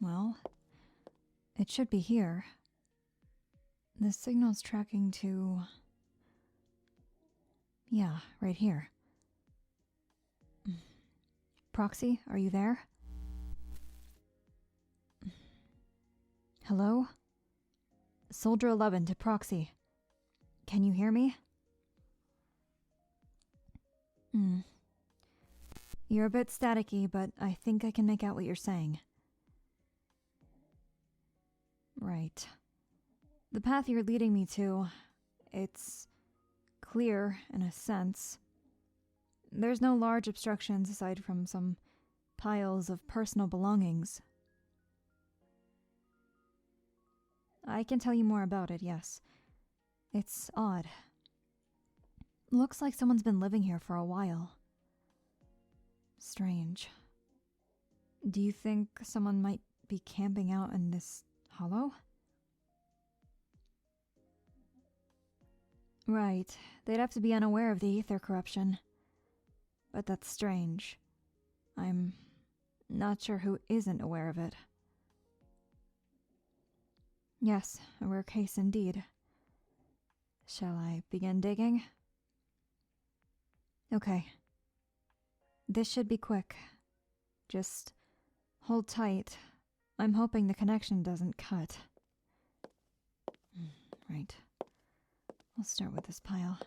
Well, it should be here. The signal's tracking to... yeah, right here. Proxy, are you there? Hello? Soldier 11 to Proxy. Can you hear me? You're a bit staticky, but I think I can make out what you're saying. Right. The path you're leading me to, it's clear in a sense. There's no large obstructions aside from some piles of personal belongings. I can tell you more about it, yes. It's odd. Looks like someone's been living here for a while. Strange. Do you think someone might be camping out in this hollow? Right. They'd have to be unaware of the ether corruption. But that's strange. I'm not sure who isn't aware of it. Yes, a rare case indeed. Shall I begin digging? Okay. This should be quick. Just hold tight. I'm hoping the connection doesn't cut. Right. I'll start with this pile.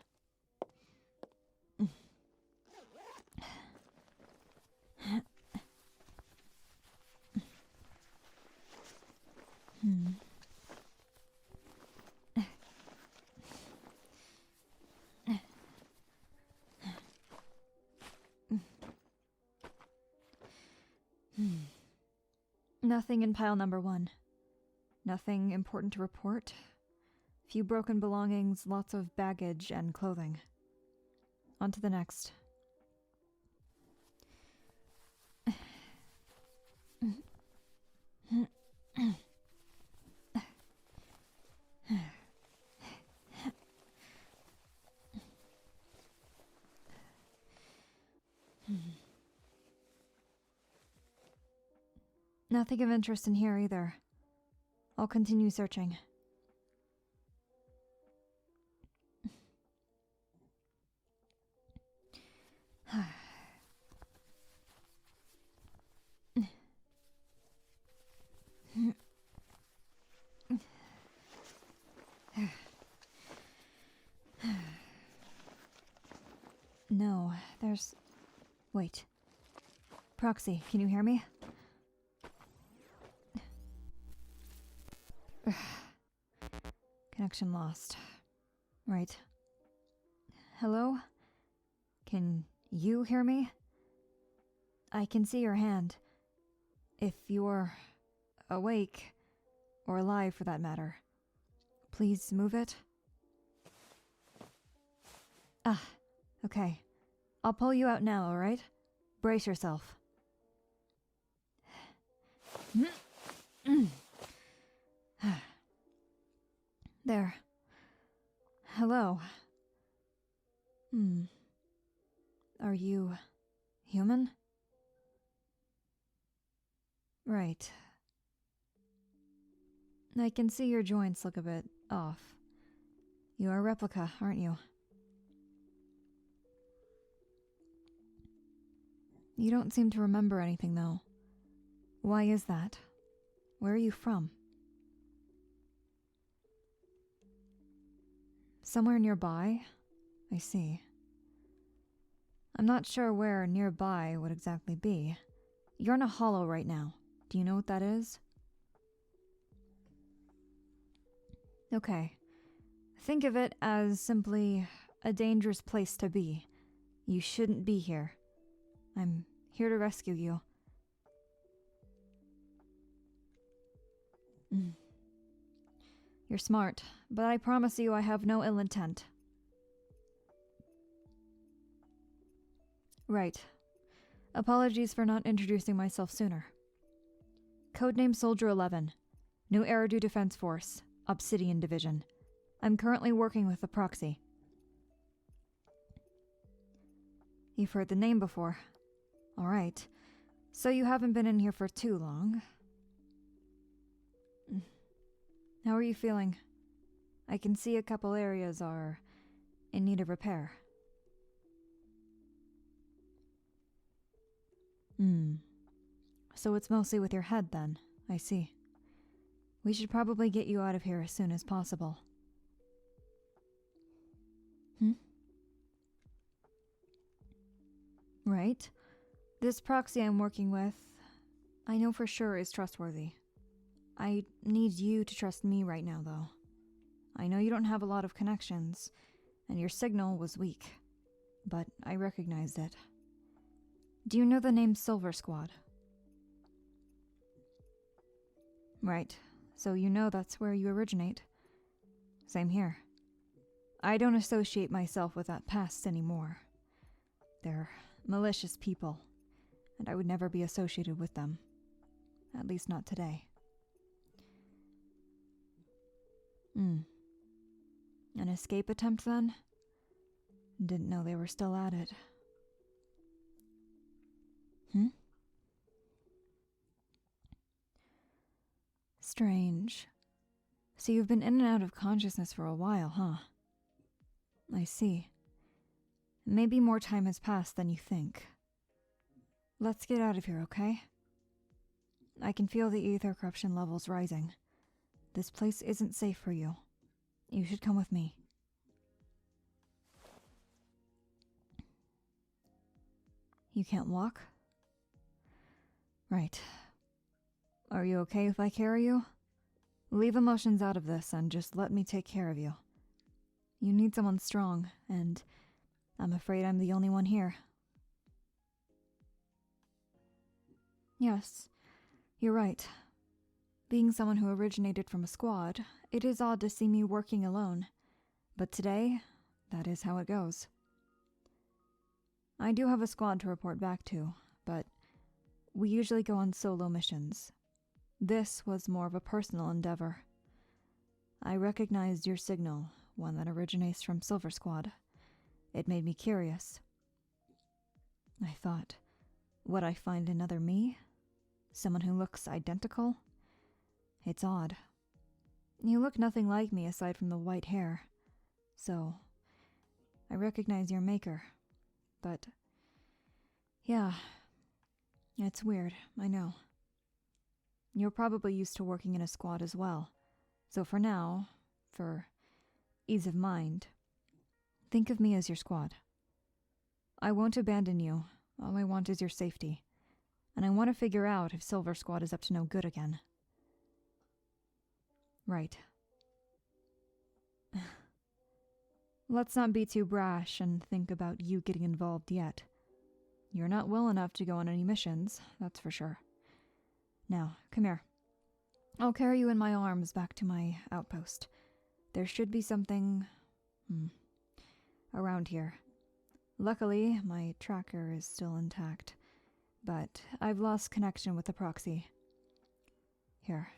Nothing in pile number 1. Nothing important to report. Few broken belongings, lots of baggage and clothing. On to the next. Nothing of interest in here either. I'll continue searching. No, there's... Wait. Proxy, can you hear me? Connection lost. Right. Hello? Can you hear me? I can see your hand. If you're awake, or alive for that matter, please move it. Ah, okay. I'll pull you out now, alright? Brace yourself. There. Hello. Are you human? Right. I can see your joints look a bit off. You're a replica, aren't you? You don't seem to remember anything, though. Why is that? Where are you from? Somewhere nearby? I see. I'm not sure where nearby would exactly be. You're in a hollow right now. Do you know what that is? Okay. Think of it as simply a dangerous place to be. You shouldn't be here. I'm here to rescue you. You're smart, but I promise you I have no ill intent. Right. Apologies for not introducing myself sooner. Codename Soldier 11. New Areridu Defense Force, Obsidian Division. I'm currently working with the Proxy. You've heard the name before. Alright. So you haven't been in here for too long. How are you feeling? I can see a couple areas are in need of repair. So it's mostly with your head then, I see. We should probably get you out of here as soon as possible. Right. This proxy I'm working with, I know for sure is trustworthy. I need you to trust me right now, though. I know you don't have a lot of connections, and your signal was weak, but I recognized it. Do you know the name Silver Squad? Right, so you know that's where you originate. Same here. I don't associate myself with that past anymore. They're malicious people, and I would never be associated with them. At least not today. An escape attempt then? Didn't know they were still at it. Strange. So you've been in and out of consciousness for a while, huh? I see. Maybe more time has passed than you think. Let's get out of here, okay? I can feel the ether corruption levels rising. This place isn't safe for you. You should come with me. You can't walk? Right. Are you okay if I carry you? Leave emotions out of this and just let me take care of you. You need someone strong, and I'm afraid I'm the only one here. Yes, you're right. Being someone who originated from a squad, it is odd to see me working alone. But today, that is how it goes. I do have a squad to report back to, but we usually go on solo missions. This was more of a personal endeavor. I recognized your signal, one that originates from Silver Squad. It made me curious. I thought, would I find another me? Someone who looks identical? It's odd. You look nothing like me aside from the white hair. So, I recognize your maker. But, yeah, it's weird, I know. You're probably used to working in a squad as well. So for now, for ease of mind, think of me as your squad. I won't abandon you. All I want is your safety. And I want to figure out if Silver Squad is up to no good again. Right. Let's not be too brash and think about you getting involved yet. You're not well enough to go on any missions, that's for sure. Now, come here. I'll carry you in my arms back to my outpost. There should be something around here. Luckily, my tracker is still intact, but I've lost connection with the Proxy. Here.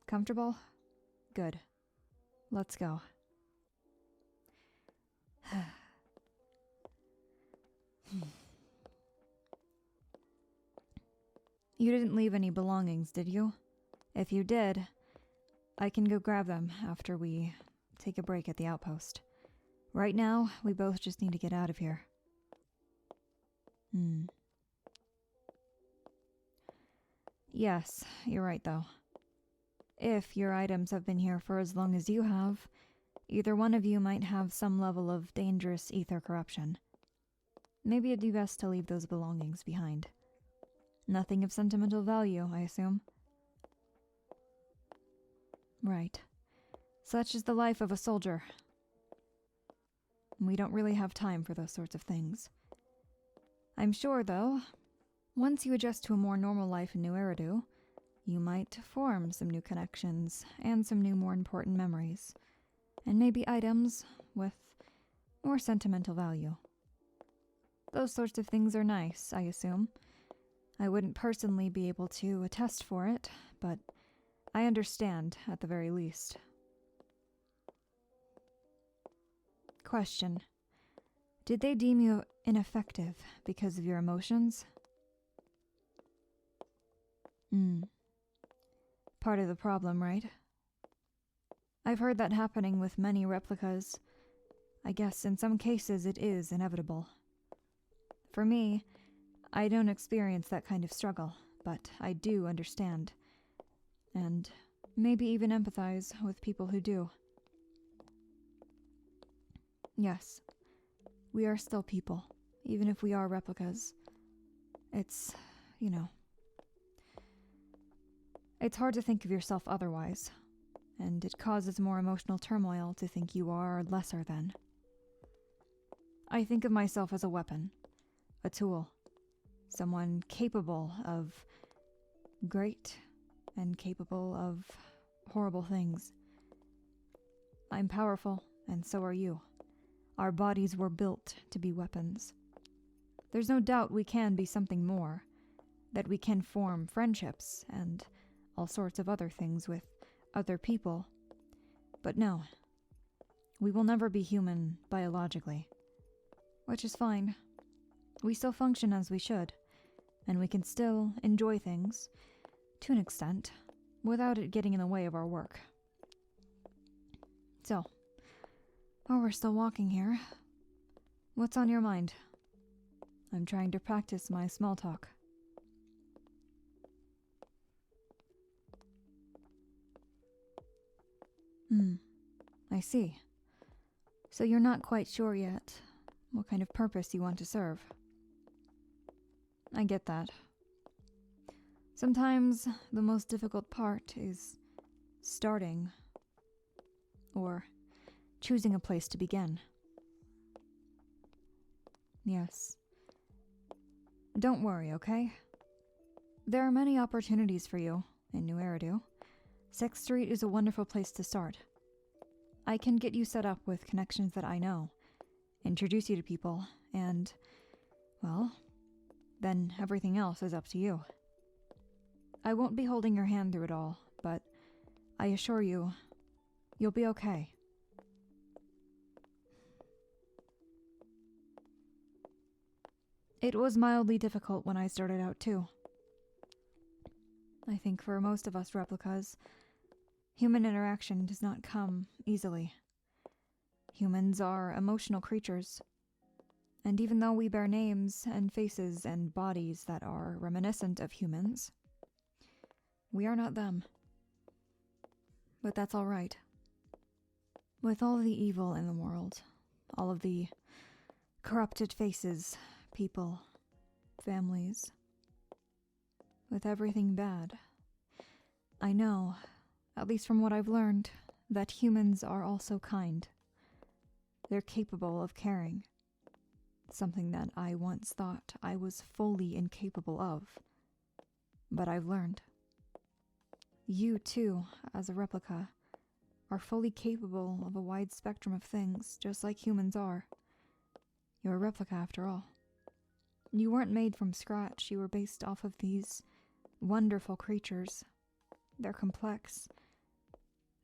Comfortable? Good. Let's go. You didn't leave any belongings, did you? If you did, I can go grab them after we take a break at the outpost. Right now, we both just need to get out of here. Yes, you're right though. If your items have been here for as long as you have, either one of you might have some level of dangerous ether corruption. Maybe it'd be best to leave those belongings behind. Nothing of sentimental value, I assume. Right. Such is the life of a soldier. We don't really have time for those sorts of things. I'm sure, though, once you adjust to a more normal life in New Areridu, you might form some new connections and some new, more important memories. And maybe items with more sentimental value. Those sorts of things are nice, I assume. I wouldn't personally be able to attest for it, but I understand at the very least. Question. Did they deem you ineffective because of your emotions? Part of the problem, right? I've heard that happening with many replicas. I guess in some cases it is inevitable. For me, I don't experience that kind of struggle, but I do understand. And maybe even empathize with people who do. Yes, we are still people, even if we are replicas. It's, it's hard to think of yourself otherwise, and it causes more emotional turmoil to think you are lesser than. I think of myself as a weapon, a tool, someone capable of great and capable of horrible things. I'm powerful, and so are you. Our bodies were built to be weapons. There's no doubt we can be something more, that we can form friendships and all sorts of other things with other people. But no, we will never be human biologically, which is fine. We still function as we should, and we can still enjoy things, to an extent, without it getting in the way of our work. So, while we're still walking here, what's on your mind? I'm trying to practice my small talk. I see. So you're not quite sure yet what kind of purpose you want to serve. I get that. Sometimes the most difficult part is starting, or choosing a place to begin. Yes. Don't worry, okay? There are many opportunities for you in New Areridu. 6th Street is a wonderful place to start. I can get you set up with connections that I know, introduce you to people, and, well, then everything else is up to you. I won't be holding your hand through it all, but I assure you, you'll be okay. It was mildly difficult when I started out, too. I think for most of us replicas, human interaction does not come easily. Humans are emotional creatures, and even though we bear names and faces and bodies that are reminiscent of humans, we are not them. But that's all right. With all the evil in the world, all of the corrupted faces, people, families, with everything bad, I know, at least from what I've learned, that humans are also kind. They're capable of caring, something that I once thought I was fully incapable of. But I've learned. You, too, as a replica, are fully capable of a wide spectrum of things, just like humans are. You're a replica, after all. You weren't made from scratch. You were based off of these wonderful creatures. They're complex.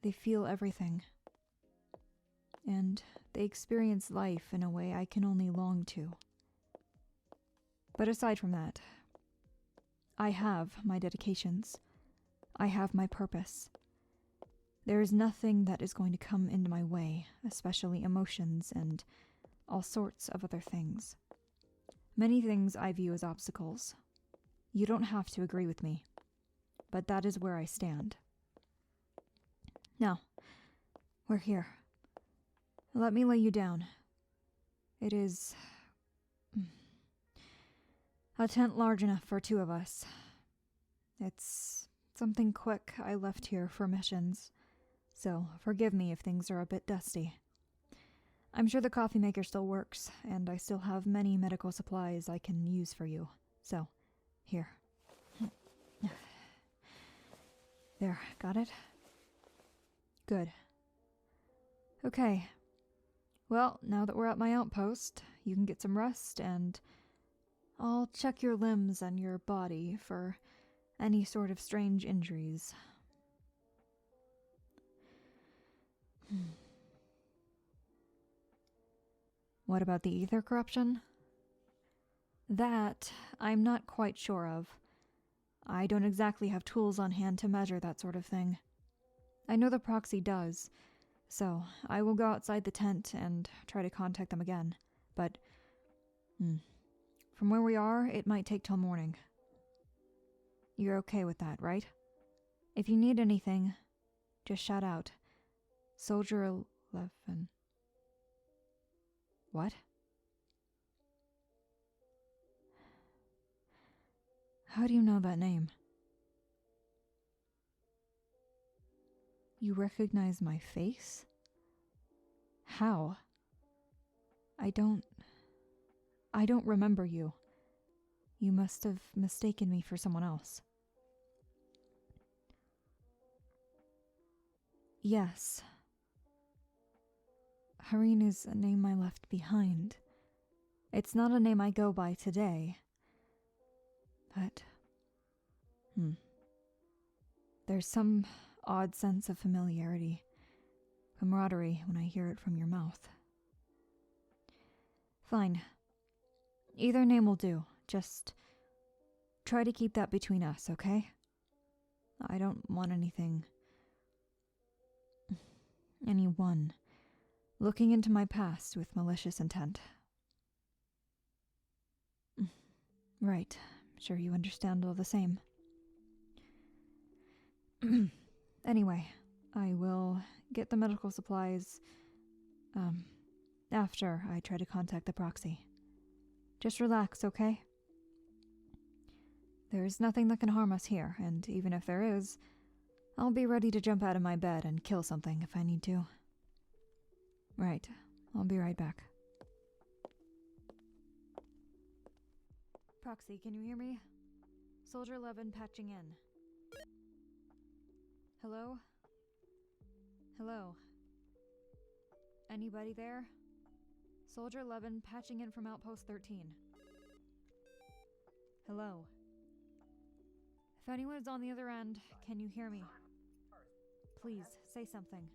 They feel everything. And they experience life in a way I can only long to. But aside from that, I have my dedications. I have my purpose. There is nothing that is going to come into my way, especially emotions and all sorts of other things. Many things I view as obstacles. You don't have to agree with me, but that is where I stand. Now, we're here. Let me lay you down. It is a tent large enough for 2 of us. It's something quick I left here for missions, so forgive me if things are a bit dusty. I'm sure the coffee maker still works, and I still have many medical supplies I can use for you. So, here. There, got it? Good. Okay. Well, now that we're at my outpost, you can get some rest, and I'll check your limbs and your body for any sort of strange injuries. What about the ether corruption? That I'm not quite sure of. I don't exactly have tools on hand to measure that sort of thing. I know the Proxy does, so I will go outside the tent and try to contact them again. But, from where we are, it might take till morning. You're okay with that, right? If you need anything, just shout out. Soldier 11. What? How do you know that name? You recognize my face? How? I don't remember you. You must have mistaken me for someone else. Yes. Harin is a name I left behind. It's not a name I go by today. But, there's some odd sense of familiarity, camaraderie when I hear it from your mouth. Fine. Either name will do. Just try to keep that between us, okay? I don't want anyone looking into my past with malicious intent. Right. Sure you understand all the same. Anyway, I will get the medical supplies, after I try to contact the Proxy. Just relax, okay? There's nothing that can harm us here, and even if there is, I'll be ready to jump out of my bed and kill something if I need to. Right. I'll be right back. Proxy, can you hear me? Soldier 11 patching in. Hello? Hello? Anybody there? Soldier 11 patching in from Outpost 13. Hello? If anyone is on the other end, can you hear me? Please, say something.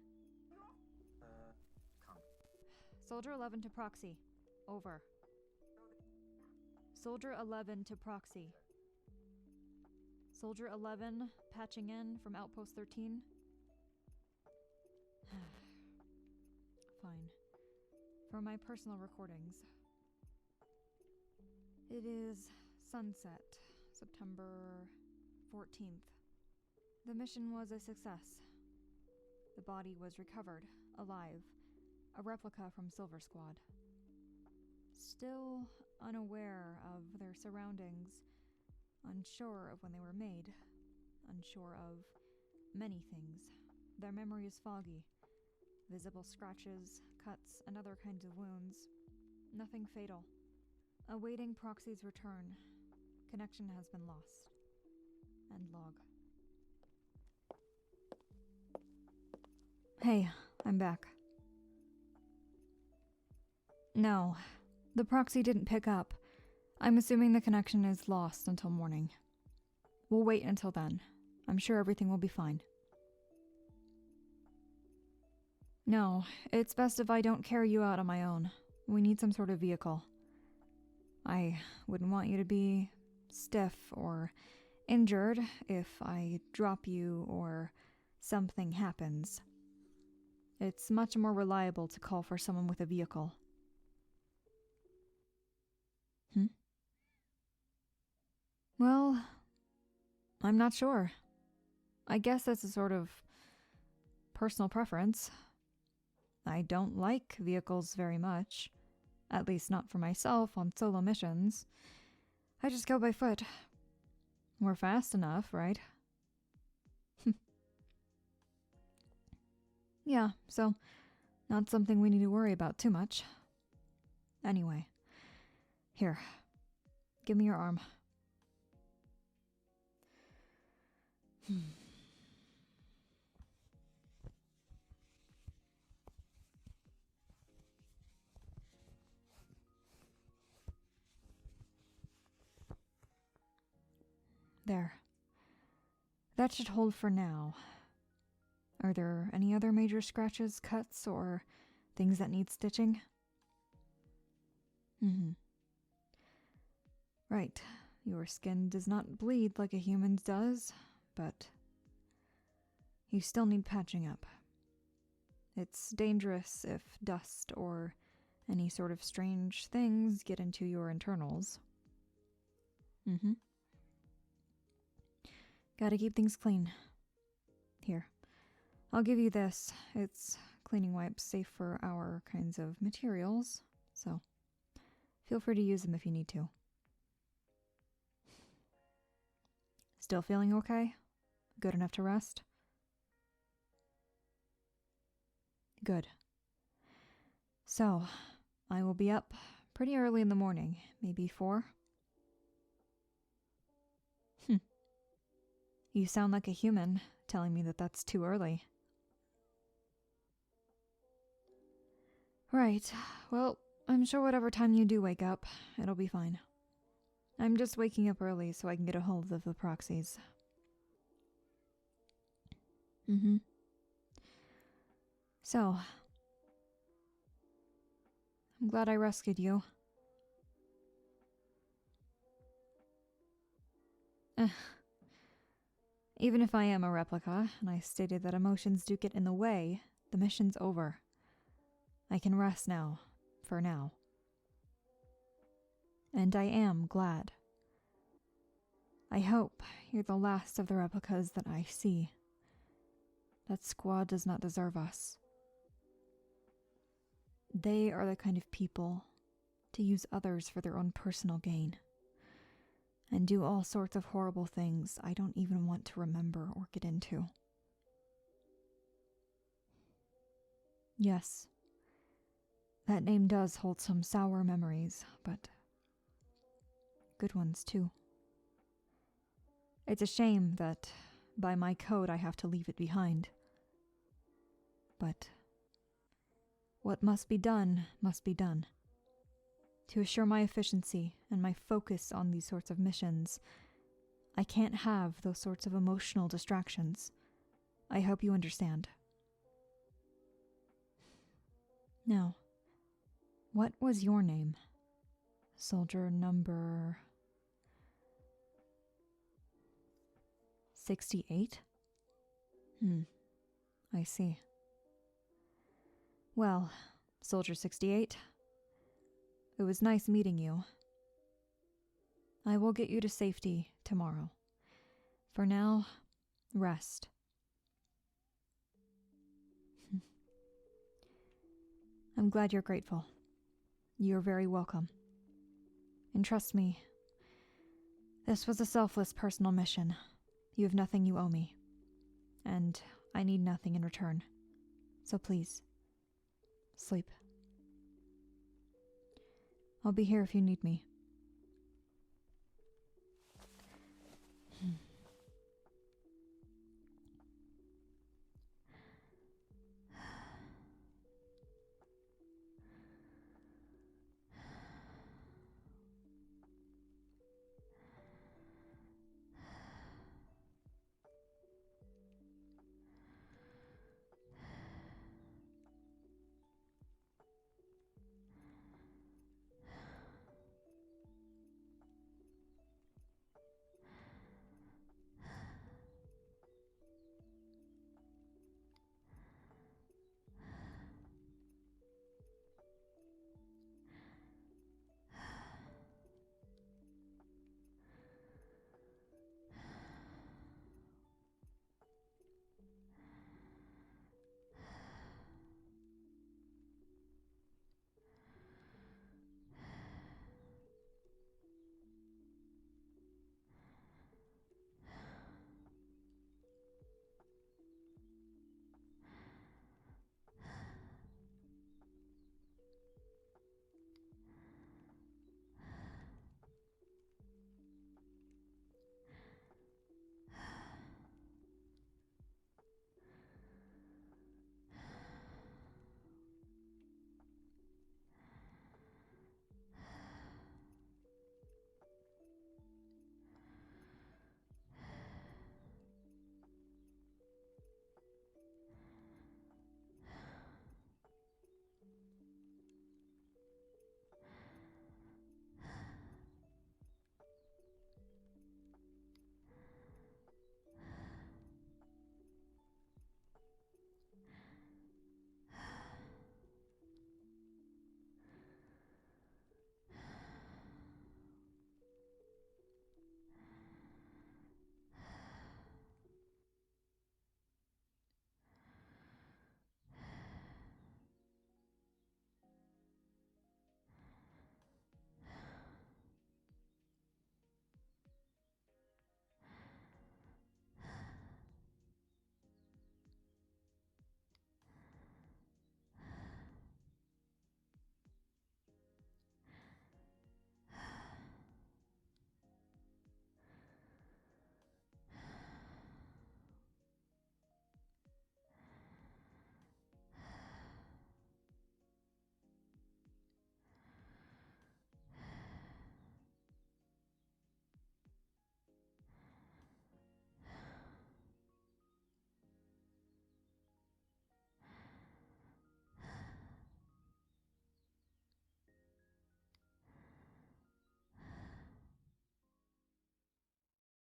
Soldier 11 to Proxy. Over. Soldier 11 to Proxy. Soldier 11 patching in from Outpost 13. Fine. For my personal recordings. It is sunset, September 14th. The mission was a success. The body was recovered, alive, a replica from Silver Squad. Still unaware of their surroundings, unsure of when they were made, unsure of many things. Their memory is foggy. Visible scratches, cuts, and other kinds of wounds. Nothing fatal. Awaiting Proxy's return. Connection has been lost. End log. Hey, I'm back. No, the Proxy didn't pick up. I'm assuming the connection is lost until morning. We'll wait until then. I'm sure everything will be fine. No, it's best if I don't carry you out on my own. We need some sort of vehicle. I wouldn't want you to be stiff or injured if I drop you or something happens. It's much more reliable to call for someone with a vehicle. Well, I'm not sure. I guess that's a sort of personal preference. I don't like vehicles very much. At least not for myself on solo missions. I just go by foot. We're fast enough, right? Yeah, so not something we need to worry about too much. Anyway, here, give me your arm. There. That should hold for now. Are there any other major scratches, cuts, or things that need stitching? Mm-hmm. Right. Your skin does not bleed like a human's does, but you still need patching up. It's dangerous if dust or any sort of strange things get into your internals. Mm-hmm. Gotta keep things clean. Here, I'll give you this. It's cleaning wipes safe for our kinds of materials, so feel free to use them if you need to. Still feeling okay? Good enough to rest? Good. So, I will be up pretty early in the morning, maybe 4. You sound like a human, telling me that that's too early. Right. Well, I'm sure whatever time you do wake up, it'll be fine. I'm just waking up early so I can get a hold of the Proxies. Mm-hmm. So, I'm glad I rescued you. Even if I am a replica, and I stated that emotions do get in the way, the mission's over. I can rest now, for now. And I am glad. I hope you're the last of the replicas that I see. That squad does not deserve us. They are the kind of people to use others for their own personal gain, and do all sorts of horrible things I don't even want to remember or get into. Yes, that name does hold some sour memories, but good ones too. It's a shame that by my code I have to leave it behind. But what must be done must be done. To assure my efficiency and my focus on these sorts of missions, I can't have those sorts of emotional distractions. I hope you understand. Now, what was your name? Soldier number 68? I see. Well, Soldier 68, it was nice meeting you. I will get you to safety tomorrow. For now, rest. I'm glad you're grateful. You're very welcome. And trust me, this was a selfless personal mission. You have nothing you owe me. And I need nothing in return. So please, sleep. I'll be here if you need me.